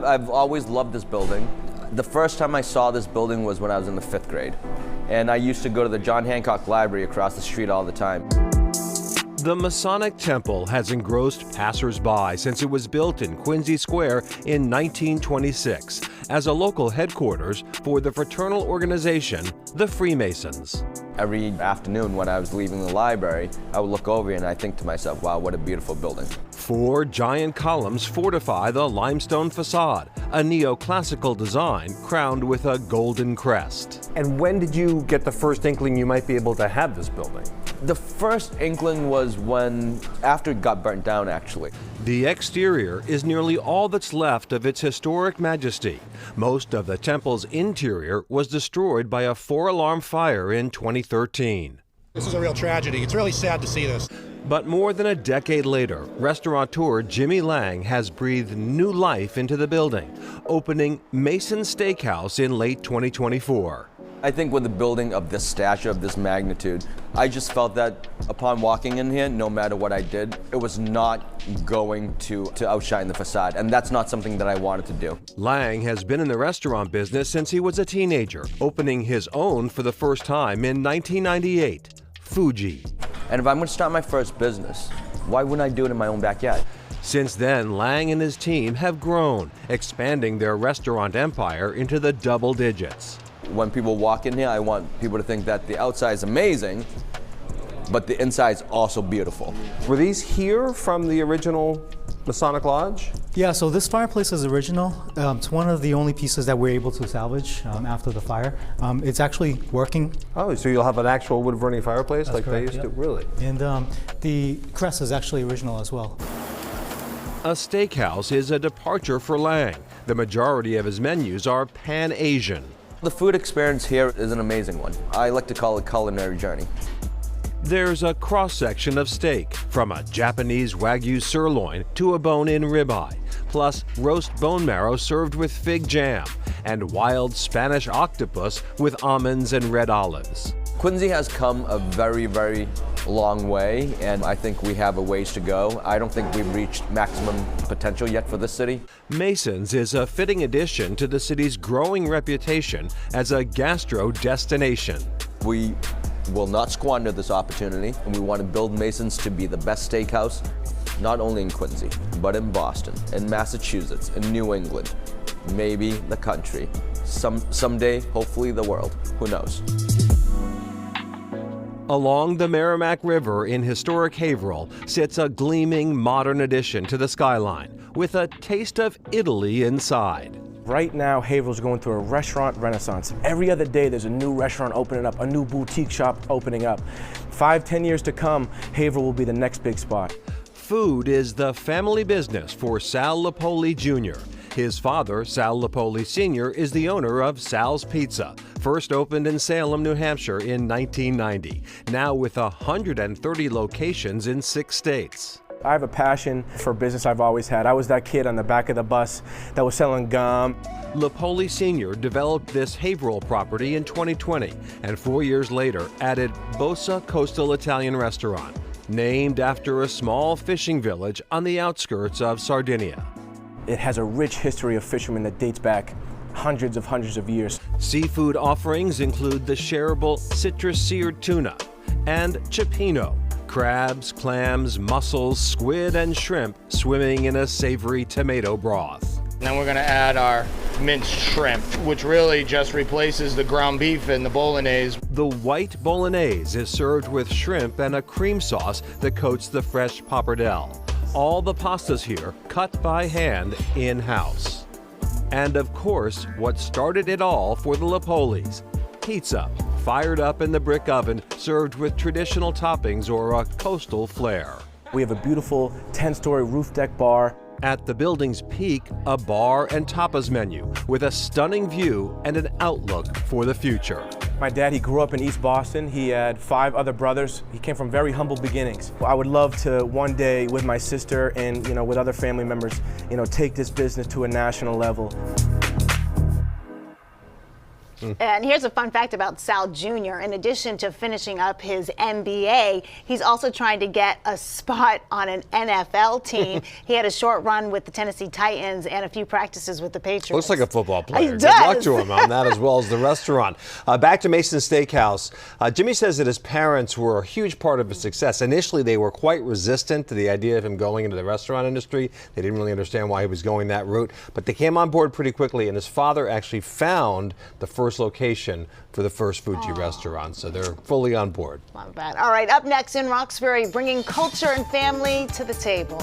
I've always loved this building. The first time I saw this building was when I was in the 5th grade. And I used to go to the John Hancock Library across the street all the time. The Masonic Temple has engrossed passers-by since it was built in Quincy Square in 1926 as a local headquarters for the fraternal organization, the Freemasons. Every afternoon when I was leaving the library, I would look over and I think to myself, wow, what a beautiful building. 4 giant columns fortify the limestone facade, a neoclassical design crowned with a golden crest. And when did you get the first inkling you might be able to have this building? The first inkling was after it got burnt down, actually. The exterior is nearly all that's left of its historic majesty. Most of the temple's interior was destroyed by a 4-alarm fire in 2013. This is a real tragedy. It's really sad to see this. But more than a decade later, restaurateur Jimmy Lang has breathed new life into the building, opening Mason Steakhouse in late 2024. I think with a building of this stature, of this magnitude, I just felt that upon walking in here, no matter what I did, it was not going to outshine the facade, and that's not something that I wanted to do. Lang has been in the restaurant business since he was a teenager, opening his own for the first time in 1998, Fuji. And if I'm going to start my first business, why wouldn't I do it in my own backyard? Since then, Lang and his team have grown, expanding their restaurant empire into the double digits. When people walk in here, I want people to think that the outside is amazing, but the inside is also beautiful. Were these here from the original Masonic Lodge? Yeah, so this fireplace is original. It's one of the only pieces that we're able to salvage after the fire. It's actually working. Oh, so you'll have an actual wood-burning fireplace like they used to? Really? And the crest is actually original as well. A steakhouse is a departure for Lang. The majority of his menus are Pan-Asian. The food experience here is an amazing one. I like to call it a culinary journey. There's a cross-section of steak, from a Japanese Wagyu sirloin to a bone-in ribeye, plus roast bone marrow served with fig jam, and wild Spanish octopus with almonds and red olives. Quincy has come a very, very long way, and I think we have a ways to go. I don't think we've reached maximum potential yet for this city. Mason's is a fitting addition to the city's growing reputation as a gastro destination. We will not squander this opportunity, and we want to build Mason's to be the best steakhouse, not only in Quincy, but in Boston, in Massachusetts, in New England, maybe the country. Someday, hopefully the world. Who knows? Along the Merrimack River in historic Haverhill sits a gleaming modern addition to the skyline with a taste of Italy inside. Right now, Haverhill's going through a restaurant renaissance. Every other day, there's a new restaurant opening up, a new boutique shop opening up. 5-10 years to come, Haverhill will be the next big spot. Food is the family business for Sal Lipoli Jr. His father, Sal Lipoli Sr., is the owner of Sal's Pizza, first opened in Salem, New Hampshire in 1990, now with 130 locations in 6 states. I have a passion for business I've always had. I was that kid on the back of the bus that was selling gum. Lipoli Sr. developed this Haverhill property in 2020 and 4 years later added Bosa Coastal Italian Restaurant, named after a small fishing village on the outskirts of Sardinia. It has a rich history of fishermen that dates back hundreds of years. Seafood offerings include the shareable citrus-seared tuna and cioppino, crabs, clams, mussels, squid, and shrimp swimming in a savory tomato broth. Then we're going to add our minced shrimp, which really just replaces the ground beef and the bolognese. The white bolognese is served with shrimp and a cream sauce that coats the fresh pappardelle. All the pastas here cut by hand in-house. And of course, what started it all for the Lipolis, pizza, fired up in the brick oven, served with traditional toppings or a coastal flair. We have a beautiful 10-story roof deck bar. At the building's peak, a bar and tapas menu with a stunning view and an outlook for the future. My dad, he grew up in East Boston. He had 5 other brothers. He came from very humble beginnings. I would love to one day, with my sister and with other family members, take this business to a national level. And here's a fun fact about Sal Jr. In addition to finishing up his MBA, he's also trying to get a spot on an NFL team. He had a short run with the Tennessee Titans and a few practices with the Patriots. Looks like a football player. He Good does. luck to him on that, as well as the restaurant. Back to Mason's Steakhouse. Jimmy says that his parents were a huge part of his success. Initially, they were quite resistant to the idea of him going into the restaurant industry. They didn't really understand why he was going that route, but they came on board pretty quickly, and his father actually found the first location for the first Fuji restaurant, so they're fully on board. Not bad. All right, up next in Roxbury, bringing culture and family to the table.